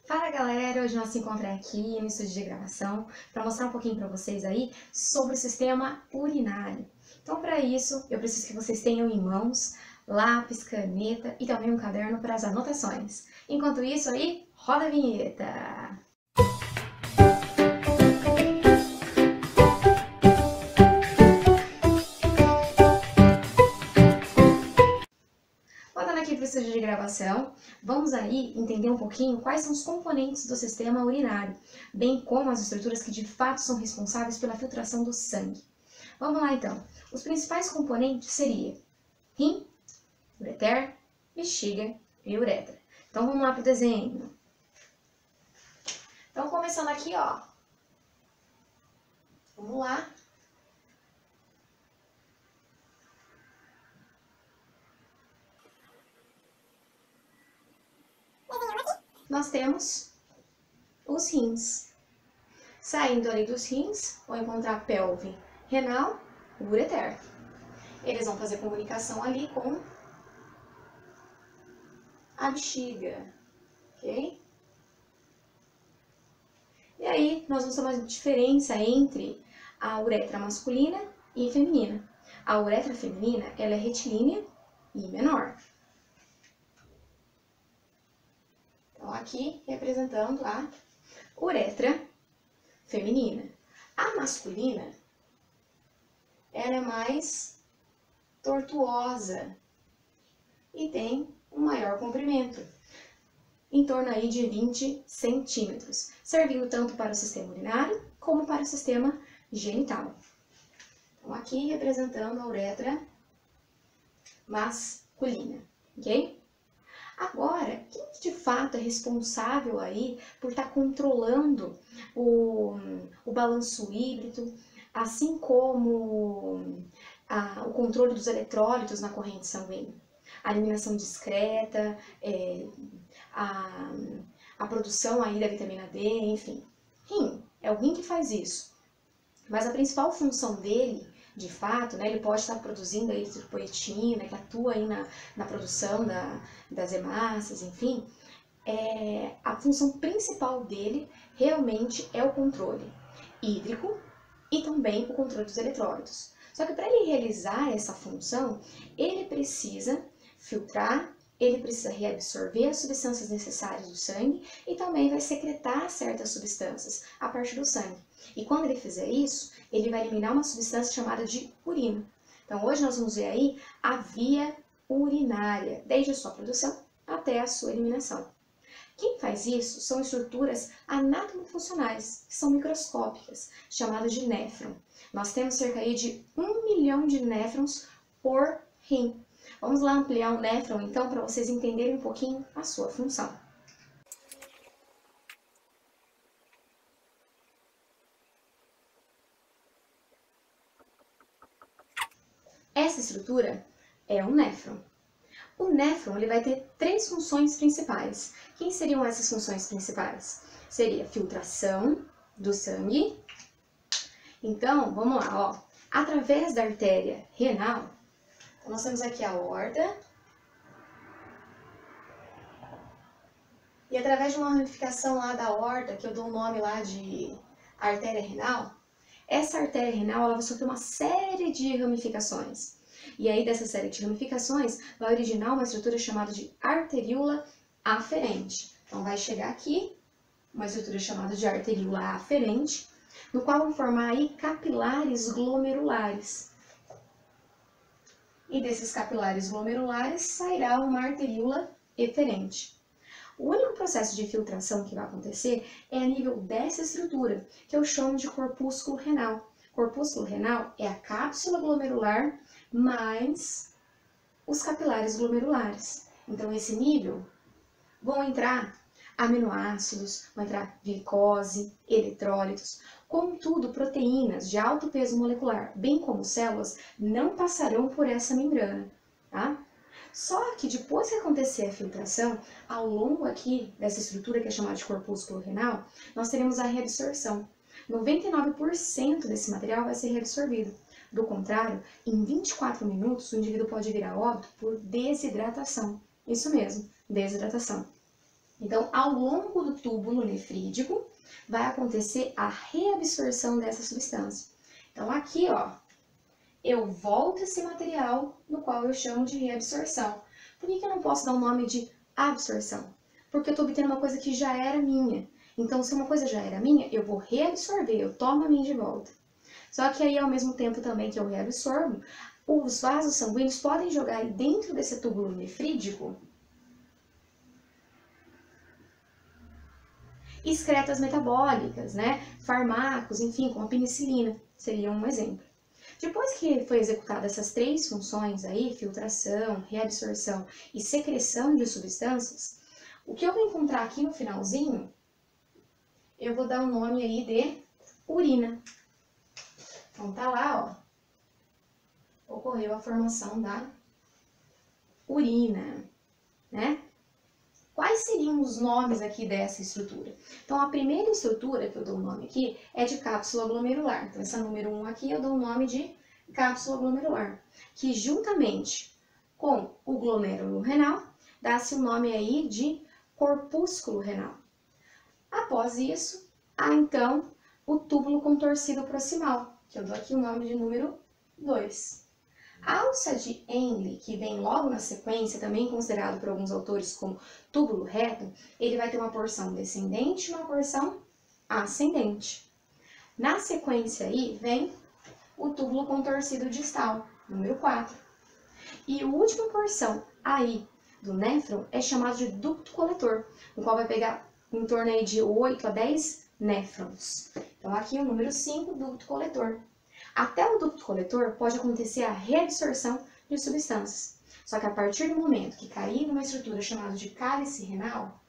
Fala galera, hoje nós nos encontramos aqui no estúdio de gravação para mostrar um pouquinho para vocês aí sobre o sistema urinário. Então para isso eu preciso que vocês tenham em mãos lápis, caneta e também um caderno para as anotações. Enquanto isso aí, roda a vinheta! Voltando aqui para o estúdio de gravação, vamos aí entender um pouquinho quais são os componentes do sistema urinário, bem como as estruturas que de fato são responsáveis pela filtração do sangue. Vamos lá então. Os principais componentes seriam rim, ureter, bexiga e uretra. Então vamos lá para o desenho. Então começando aqui, ó. Vamos lá. Nós temos os rins. Saindo ali dos rins, vou encontrar a pelve renal, o ureter. Eles vão fazer comunicação ali com a bexiga, ok? E aí, nós vamos ter uma diferença entre a uretra masculina e feminina. A uretra feminina, ela é retilínea e menor. Então, aqui representando a uretra feminina. A masculina, ela é mais tortuosa e tem um maior comprimento, em torno aí de 20 centímetros, servindo tanto para o sistema urinário como para o sistema genital. Então, aqui representando a uretra masculina, ok? Agora, quem de fato é responsável aí por estar controlando o balanço híbrido, assim como o controle dos eletrólitos na corrente sanguínea? A eliminação discreta, a produção aí da vitamina D, enfim. Rim, é o rim que faz isso. Mas a principal função dele, de fato, né, ele pode estar produzindo aí eritropoetina, que atua aí na produção das hemácias, enfim. A função principal dele realmente é o controle hídrico e também o controle dos eletrólitos. Só que para ele realizar essa função, ele precisa filtrar, ele precisa reabsorver as substâncias necessárias do sangue e também vai secretar certas substâncias a partir do sangue. E quando ele fizer isso, ele vai eliminar uma substância chamada de urina. Então hoje nós vamos ver aí a via urinária, desde a sua produção até a sua eliminação. Quem faz isso são estruturas anatomofuncionais, que são microscópicas, chamadas de néfron. Nós temos cerca aí de 1 milhão de néfrons por rim. Vamos lá ampliar o néfron, então, para vocês entenderem um pouquinho a sua função. Essa estrutura é um néfron. O néfron ele vai ter 3 funções principais. Quem seriam essas funções principais? Seria filtração do sangue. Então, vamos lá, ó. Através da artéria renal, então nós temos aqui a aorta. E através de uma ramificação lá da aorta, que eu dou o nome lá de artéria renal, essa artéria renal ela vai sofrer uma série de ramificações. E aí, dessa série de ramificações, vai originar uma estrutura chamada de arteríola aferente. Então, vai chegar aqui, uma estrutura chamada de arteríola aferente, no qual vão formar aí capilares glomerulares. E desses capilares glomerulares sairá uma arteríola eferente. O único processo de filtração que vai acontecer é a nível dessa estrutura, que eu chamo de corpúsculo renal. Corpúsculo renal é a cápsula glomerular mais os capilares glomerulares. Então, nesse nível, vão entrar aminoácidos, vão entrar glicose, eletrólitos, contudo, proteínas de alto peso molecular, bem como células, não passarão por essa membrana, tá? Só que depois que acontecer a filtração, ao longo aqui dessa estrutura que é chamada de corpúsculo renal, nós teremos a reabsorção. 99% desse material vai ser reabsorvido. Do contrário, em 24 minutos o indivíduo pode vir a óbito por desidratação. Isso mesmo, desidratação. Então, ao longo do túbulo nefrídico, vai acontecer a reabsorção dessa substância. Então, aqui, ó, eu volto esse material no qual eu chamo de reabsorção. Por que eu não posso dar o nome de absorção? Porque eu estou obtendo uma coisa que já era minha. Então, se uma coisa já era minha, eu vou reabsorver, eu tomo a minha de volta. Só que aí, ao mesmo tempo também que eu reabsorvo, os vasos sanguíneos podem jogar aí dentro desse túbulo nefrídico excretas metabólicas, né? Fármacos, enfim, como a penicilina, seria um exemplo. Depois que foi executadas essas três funções aí, filtração, reabsorção e secreção de substâncias, o que eu vou encontrar aqui no finalzinho, eu vou dar o nome aí de urina. Então tá lá, ó, ocorreu a formação da urina, né? Quais seriam os nomes aqui dessa estrutura? Então, a primeira estrutura que eu dou o nome aqui é de cápsula glomerular. Então, essa número 1 aqui eu dou o nome de cápsula glomerular, que juntamente com o glomérulo renal, dá-se o nome aí de corpúsculo renal. Após isso, há então o túbulo contorcido proximal, que eu dou aqui o nome de número 2. A alça de Henle, que vem logo na sequência, também considerado por alguns autores como túbulo reto, ele vai ter uma porção descendente e uma porção ascendente. Na sequência aí vem o túbulo contorcido distal, número 4. E a última porção aí do néfron é chamado de ducto coletor, o qual vai pegar em torno aí de 8 a 10 néfrons. Então aqui o número 5, ducto coletor. Até o ducto coletor pode acontecer a reabsorção de substâncias. Só que a partir do momento que cair numa estrutura chamada de cálice renal,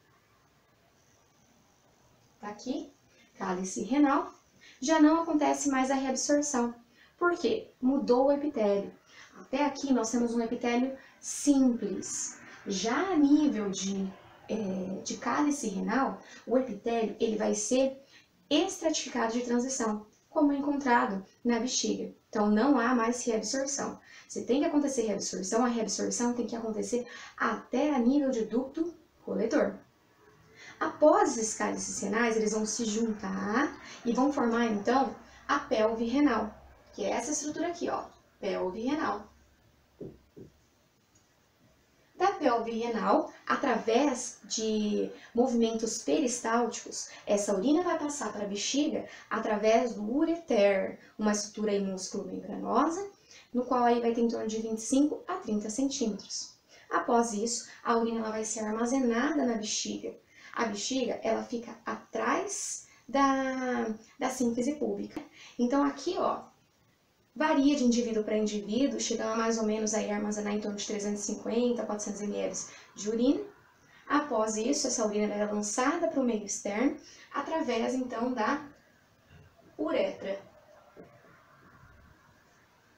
tá aqui, cálice renal, já não acontece mais a reabsorção. Por quê? Mudou o epitélio. Até aqui nós temos um epitélio simples. Já a nível de cálice renal, o epitélio ele vai ser estratificado de transição, como é encontrado na bexiga. Então, não há mais reabsorção. Se tem que acontecer reabsorção, a reabsorção tem que acontecer até a nível de ducto coletor. Após esses cálices renais, eles vão se juntar e vão formar, então, a pelve renal, que é essa estrutura aqui, ó, pelve renal. Da pelve renal, através de movimentos peristálticos, essa urina vai passar para a bexiga através do ureter, uma estrutura músculo-membranosa, no qual aí vai ter em torno de 25 a 30 centímetros. Após isso, a urina ela vai ser armazenada na bexiga. A bexiga ela fica atrás da síntese púbica. Então aqui, ó, varia de indivíduo para indivíduo, chegando a mais ou menos aí a armazenar em torno de 350 a 400 ml de urina. Após isso, essa urina é lançada para o meio externo, através então da uretra.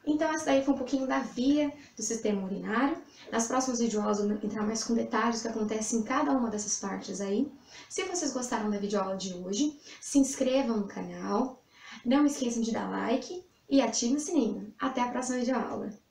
Então, essa daí foi um pouquinho da via do sistema urinário. Nas próximas videoaulas eu vou entrar mais com detalhes do que acontece em cada uma dessas partes aí. Se vocês gostaram da videoaula de hoje, se inscrevam no canal, não esqueçam de dar like e ative o sininho. Até a próxima videoaula!